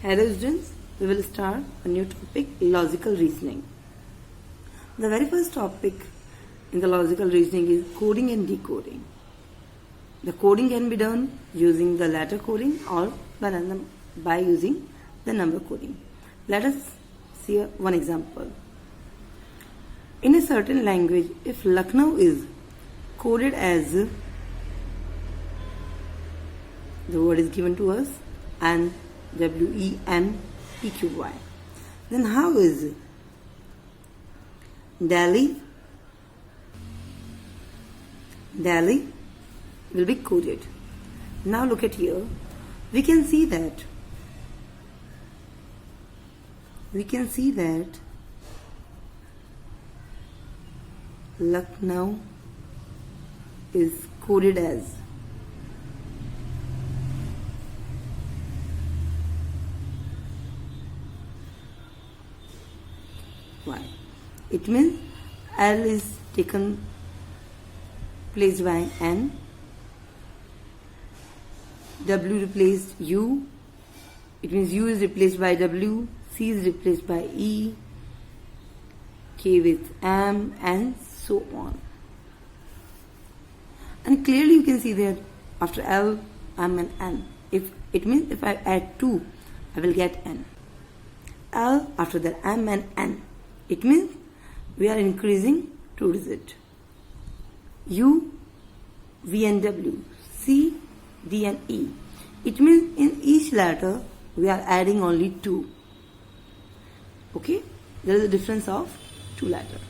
Hello students, we will start a new topic, logical reasoning. The very first topic in the logical reasoning is coding and decoding. The coding can be done using the letter coding or by using the number coding. Let us see one example. In a certain language, if Lucknow is coded as, the word is given to us, and WENEQY, then how is Delhi will be coded. Now look at here, we can see that Lucknow is coded as Y. It means L is taken placed by N, W replaced U, it means U is replaced by W, C is replaced by E, K with M, and so on. And clearly you can see that after L, M and N, if I add 2, I will get N. L after that M and N, it means we are increasing 2 digits. U, V and W, C, D and E. It means in each letter we are adding only 2. Okay? There is a difference of 2 letters.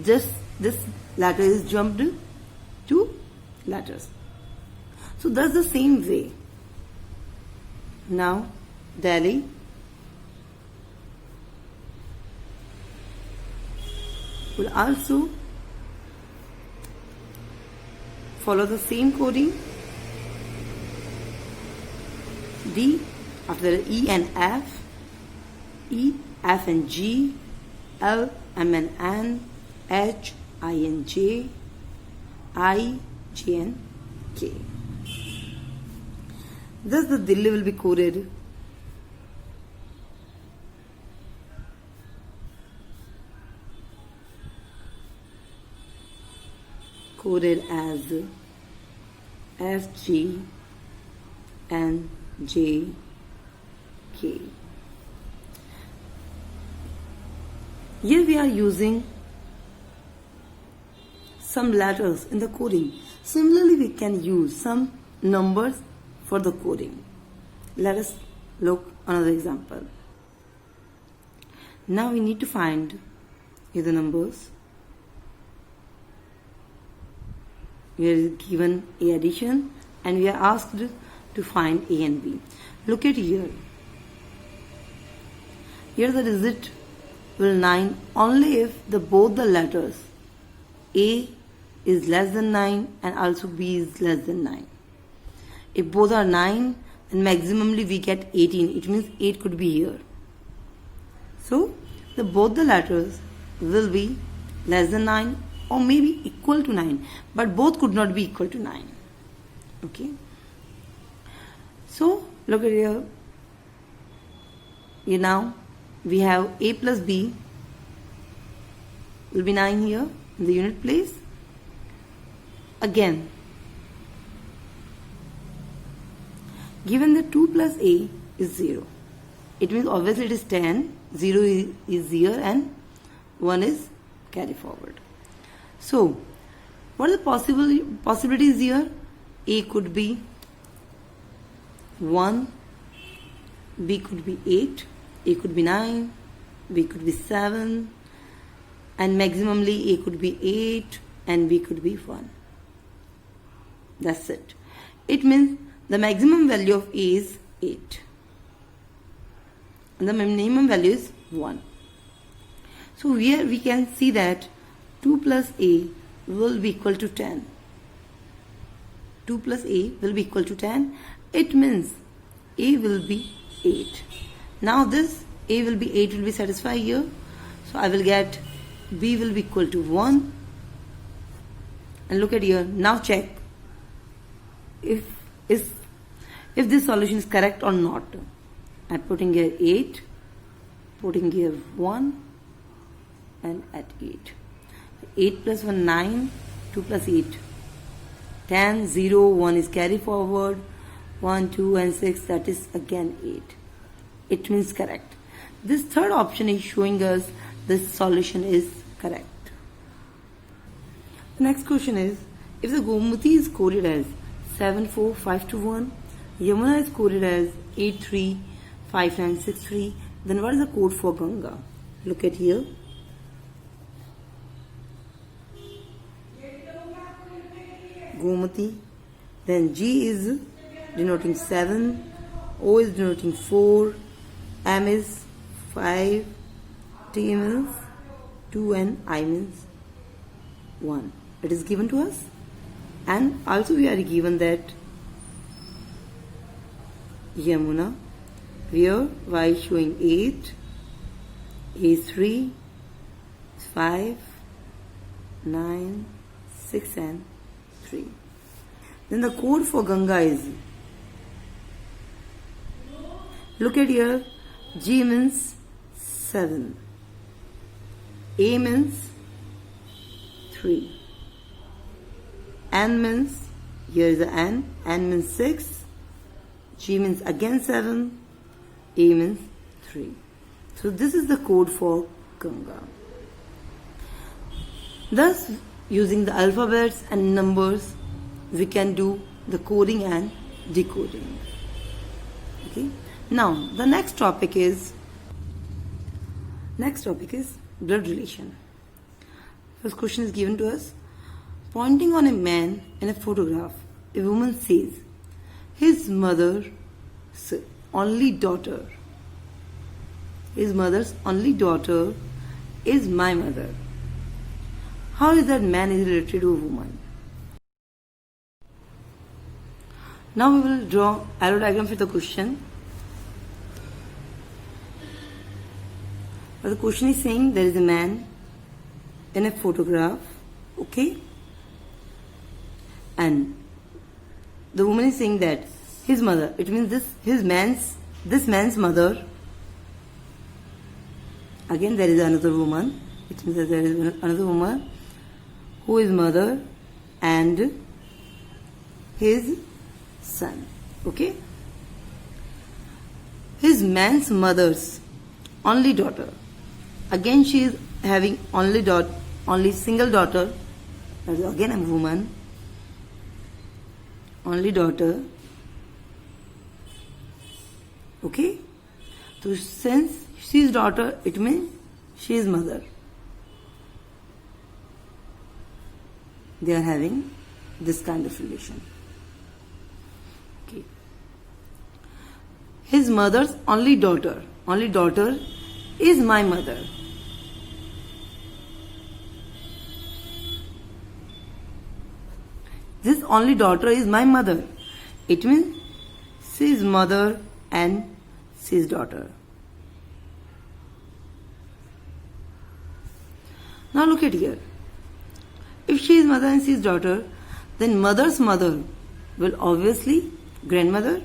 Just this letter is jumped 2 letters. So that's the same way. Now Delhi will also follow the same coding. D after E and F, E, F and G, L, M and N, H, I and J, I, J and K. Thus the Delhi will be coded as F, G, N, J, K. Here we are using some letters in the coding. Similarly, we can use some numbers for the coding. Let us look another example. Now we need to find here the numbers. We are given A addition and we are asked to find A and B. Look at here. Here the digit will 9 only if both the letters A is less than 9 and also B is less than 9. If both are 9, then maximally we get 18. It means 8 could be here. So both the letters will be less than 9 or maybe equal to 9, but both could not be equal to 9. Okay. So look at here. Here now we have A plus B will be 9 here in the unit place. Again, given that 2 plus A is 0, it means obviously it is 10, 0 is here and 1 is carry forward. So what are the possibilities here? A could be 1, B could be 8, A could be 9, B could be 7, and maximally A could be 8 and B could be 1. That's it. It means the maximum value of A is 8 and the minimum value is 1. So here we can see that 2 plus A will be equal to 10. 2 plus A will be equal to 10. It means A will be 8. Now this A will be 8 will be satisfied here. So I will get B will be equal to 1. And look at here. Now check if this solution is correct or not. I'm putting here 8, putting here 1, and at 8. 8 plus 1, 9, 2 plus 8, 10, 0, 1 is carry forward, 1, 2, and 6, that is again 8. It means correct. This third option is showing us this solution is correct. The next question is, if the Gomati is coded as 74521, Yamuna is coded as 835963, then what is the code for Ganga? Look at here. Gomati, then G is denoting 7, O is denoting 4, M is 5, T means 2, and I means 1. It is given to us, and also we are given that Yamuna, where Y is showing 8, A is 3, 5, 9, 6, and 3. Then the code for Ganga is, look at here, G means 7, A means 3, N means, here is the N means 6, G means again 7, A means 3. So this is the code for Ganga. Thus, using the alphabets and numbers, we can do the coding and decoding. Okay. Now, the next topic is blood relation. First question is given to us. Pointing on a man in a photograph, a woman says, his mother's only daughter is my mother. How is that man is related to a woman? Now we will draw arrow diagram for the question. But the question is saying there is a man in a photograph, okay? And the woman is saying that his mother, it means this man's mother. Again there is another woman. It means that there is another woman who is mother and his son. Okay? His man's mother's only daughter. Again she is having only single daughter. Again a woman. Only daughter. Okay? So since she is daughter, it means she is mother. They are having this kind of relation. Okay. His mother's only daughter is my mother. This only daughter is my mother. It means she is mother and she is daughter. Now look at here. If she is mother and she is daughter, then mother's mother will obviously grandmother.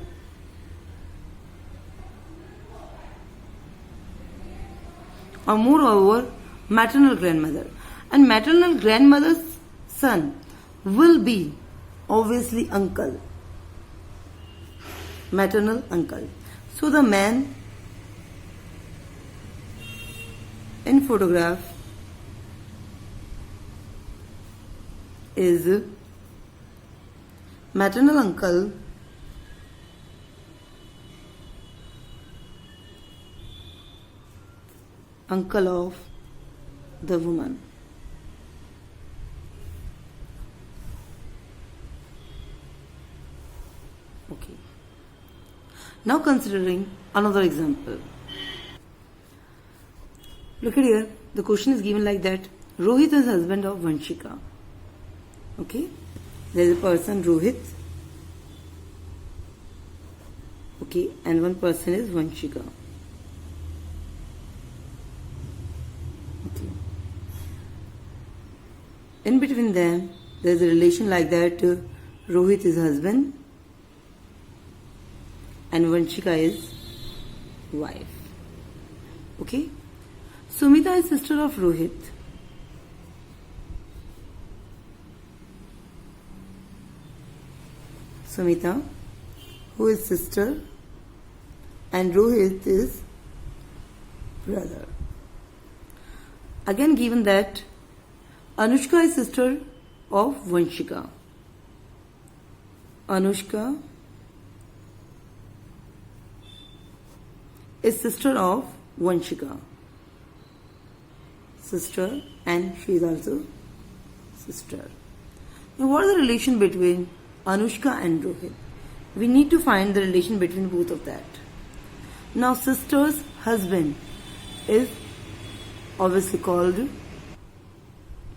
Or moreover, maternal grandmother. And maternal grandmother's son will be obviously uncle. Maternal uncle. So the man in photograph is maternal uncle of the woman. Okay. Now considering another example. Look at here. The question is given like that. Rohit is husband of Vanshika. Okay. There is a person Rohit. Okay. And one person is Vanshika. Okay. In between them, there is a relation like that. Rohit is husband and Vanshika is wife. Okay? Sumita is sister of Rohit. Sumita, who is sister, and Rohit is brother. Again given that Anushka is sister of Vanshika. Anushka is sister of Vanshika. Sister, and she is also sister. Now what is the relation between Anushka and Rohit? We need to find the relation between both of that. Now sister's husband is obviously called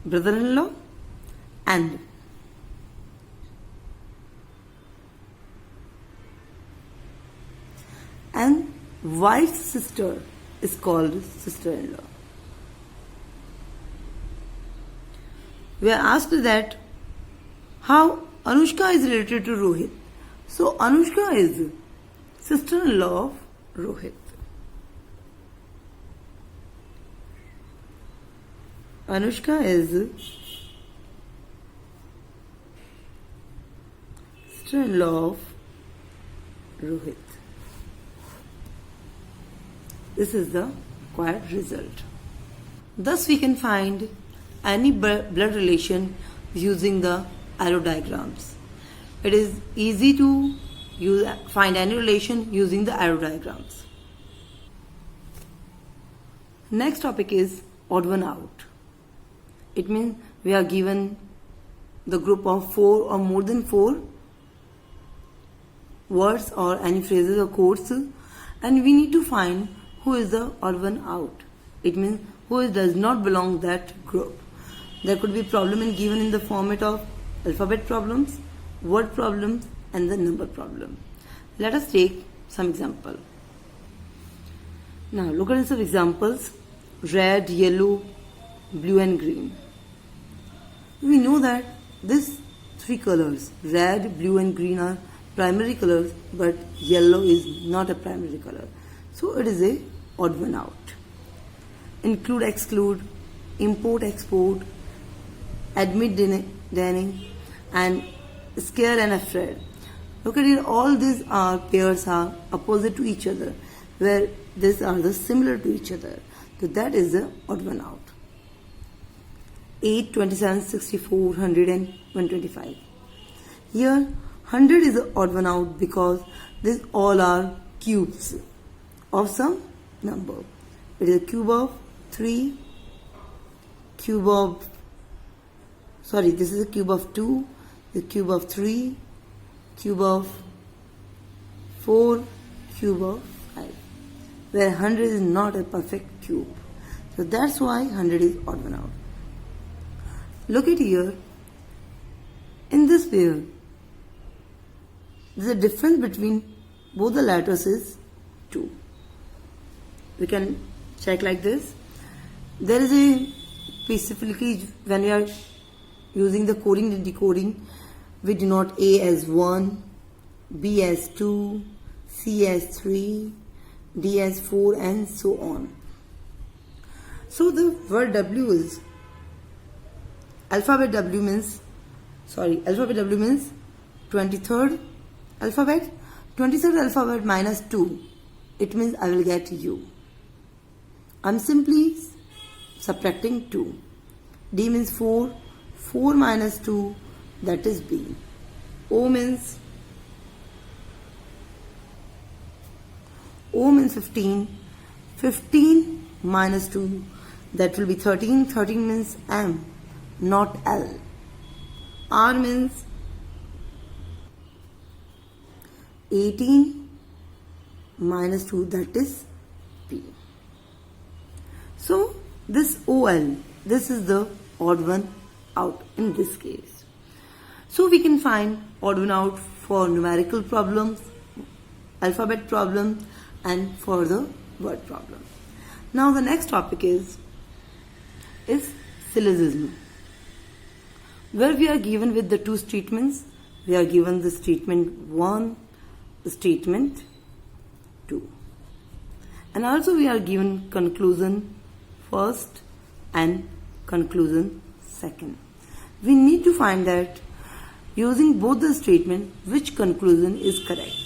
brother-in-law, and wife's sister is called sister-in-law. We are asked that how Anushka is related to Rohit. So Anushka is sister-in-law of Rohit. Anushka is sister-in-law of Rohit. This is the required result. Thus we can find any blood relation using the arrow diagrams. It is easy to find any relation using the arrow diagrams. Next topic is odd one out. It means we are given the group of 4 or more than 4 words or any phrases or quotes, and we need to find who is the odd one out. It means who does not belong that group. There could be problem given in the format of alphabet problems, word problems, and the number problem. Let us take some example. Now look at some examples: red, yellow, blue, and green. We know that these 3 colors, red, blue, and green, are primary colors, but yellow is not a primary color. So it is a odd one out. Include, exclude, import, export, admit, denying, and scared and afraid. Look at it, all these pairs are opposite to each other, where these are the similar to each other. So that is the odd one out. 8, 27, 64, 100 and 125. Here 100 is the odd one out because these all are cubes of some number. It is a cube of 3, this is a cube of 2, the cube of 3, cube of 4, cube of 5, where 100 is not a perfect cube. So that's why 100 is odd one out. Look at here, in this pair, there's a difference between both the letters is 2. We can check like this. There is a specifically when we are using the coding and decoding, we denote A as 1, B as 2, C as 3, D as 4, and so on. So the word W is alphabet W means 23rd alphabet. 23rd alphabet minus 2, it means I will get U. I'm simply subtracting 2. D means 4, 4 minus 2, that is B. O means 15, 15 minus 2, that will be 13, 13 means M, not L. R means 18 minus 2, that is P. So this OL, this is the odd one out in this case. So we can find odd one out for numerical problems, alphabet problems, and for the word problem. Now the next topic is syllogism, where we are given with the 2 statements. We are given the statement 1, the statement 2. And also we are given conclusion first and conclusion second. We need to find that using both the statement which conclusion is correct.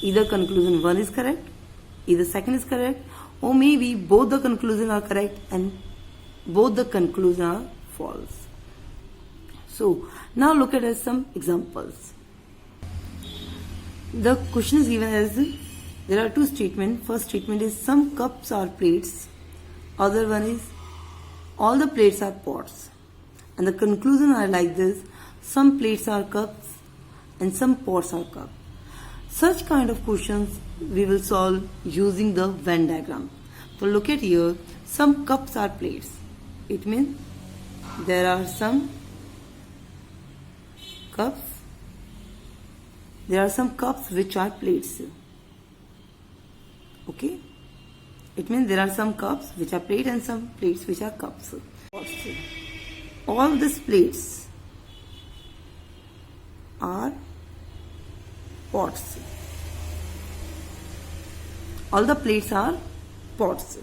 Either conclusion 1 is correct, either second is correct, or maybe both the conclusions are correct and both the conclusions are false. So now look at some examples. The question is given as there are two statements. First statement is some cups are plates. Other one is all the plates are pots. And the conclusion are like this: some plates are cups and some pots are cups. Such kind of questions we will solve using the Venn diagram. So look at here, some cups are plates. It means there are some cups. There are some cups which are plates. Okay? It means there are some cups which are plates and some plates which are cups. All these plates are pots. All the plates are pots.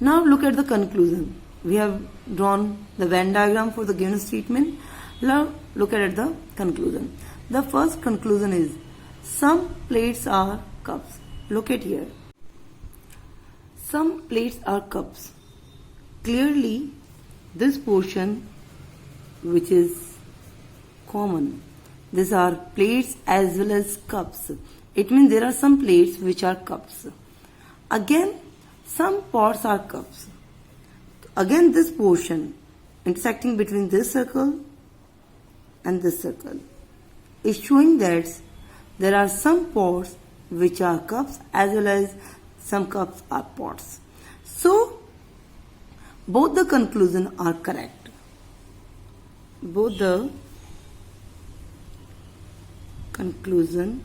Now look at the conclusion. We have drawn the Venn diagram for the given statement. Now look at the conclusion. The first conclusion is some plates are cups. Look at here. Some plates are cups. Clearly, this portion which is common. These are plates as well as cups. It means there are some plates which are cups. Again, some pots are cups. Again, this portion intersecting between this circle and this circle is showing that there are some pots which are cups as well as some cups are pots. So, both the conclusions are correct. Both the conclusions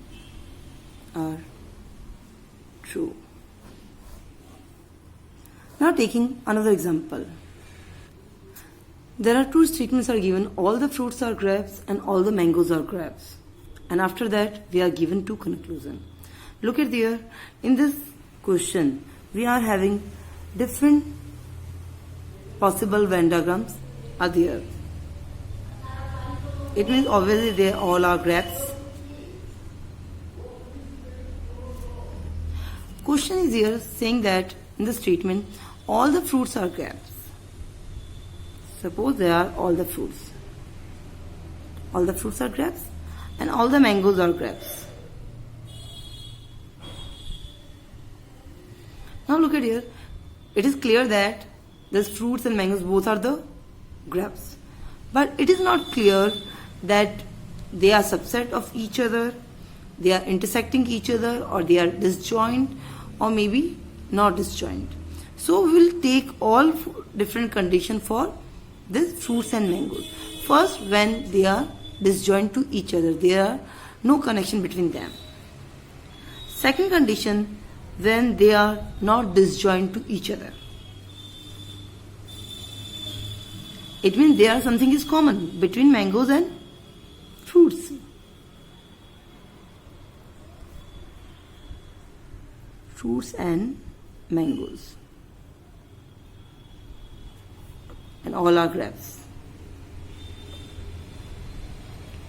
are true. Now taking another example. There are two statements are given: all the fruits are grapes and all the mangoes are grapes. And after that we are given two conclusions. Look at there. In this question we are having different possible Venn diagrams are there. It means obviously they all are grapes. Question is here saying that in the statement all the fruits are grapes. Suppose they are all the fruits. All the fruits are grapes and all the mangoes are grapes. Now look at here. It is clear that these fruits and mangoes both are the grapes. But it is not clear that they are subset of each other, they are intersecting each other, or they are disjoint, or maybe not disjoint. So we will take all different conditions for these fruits and mangoes. First, when they are disjoint to each other, there are no connection between them. Second condition, when they are not disjoint to each other. It means there are something is common between mangoes and fruits. Fruits and mangoes. And all are grapes.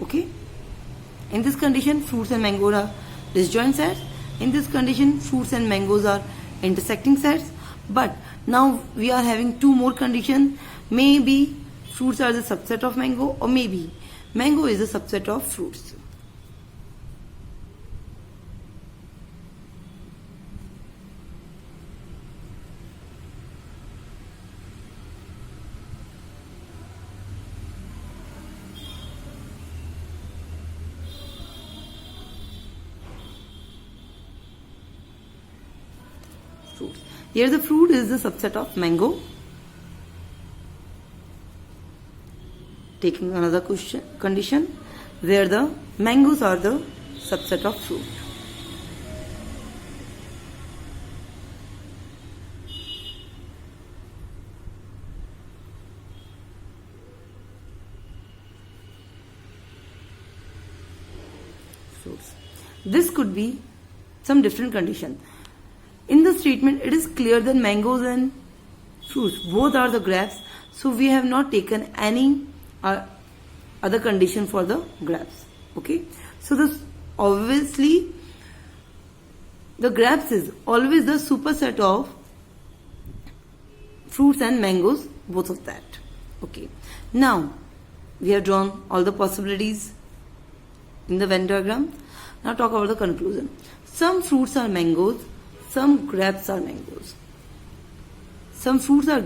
Okay? In this condition, fruits and mangoes are disjoint sets. In this condition, fruits and mangoes are intersecting sets. But now we are having two more conditions. Maybe fruits are the subset of mango, or maybe mango is a subset of fruits. Fruits. Here the fruit is the subset of mango. Taking another condition where the mangoes are the subset of fruit. Fruits. This could be some different condition. statement, it is clear that mangoes and fruits both are the grapes. So we have not taken any other condition for the grapes. Okay. So this obviously the grapes is always the superset of fruits and mangoes, both of that. Okay. Now we have drawn all the possibilities in the Venn diagram. Now talk about the conclusion. Some fruits are mangoes, some grapes are mangoes. Some fruits are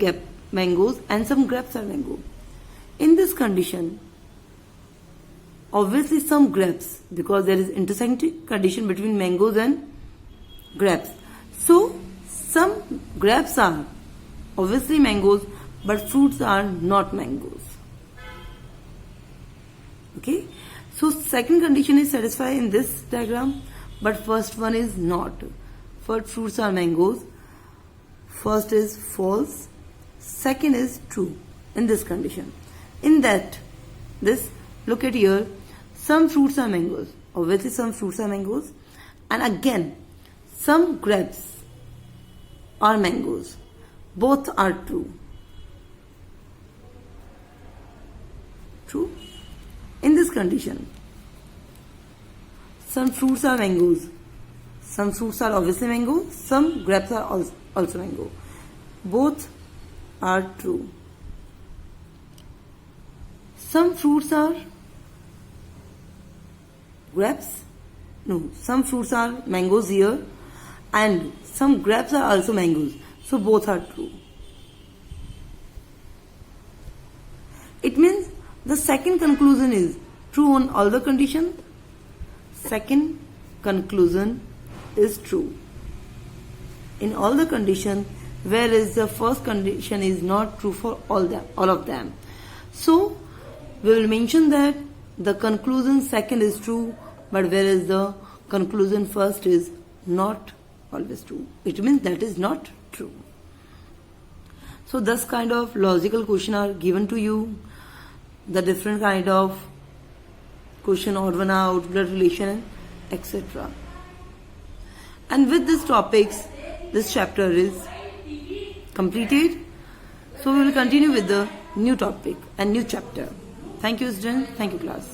mangoes and some grapes are mango. In this condition, obviously some grapes, because there is intersecting condition between mangoes and grapes. So some grapes are obviously mangoes, but fruits are not mangoes. Okay. So second condition is satisfied in this diagram, but first one is not. First, fruits are mangoes. First is false. Second is true in this condition. In that, look at here, some fruits are mangoes. Obviously some fruits are mangoes. And again, some grapes are mangoes. Both are true. True. In this condition, some fruits are mangoes. Some fruits are obviously mango. Some grapes are also mango. Both are true. Some fruits are grapes. No, some fruits are mangoes here, and some grapes are also mangoes. So both are true. It means the second conclusion is true on all the conditions. Second conclusion is true in all the conditions, whereas the first condition is not true for all of them. So we will mention that the conclusion second is true, but whereas the conclusion first is not always true. It means that is not true. So this kind of logical question are given to you. The different kind of question, odd one out, blood relation, etc. And with these topics, this chapter is completed. So we will continue with the new topic and new chapter. Thank you, students. Thank you, class.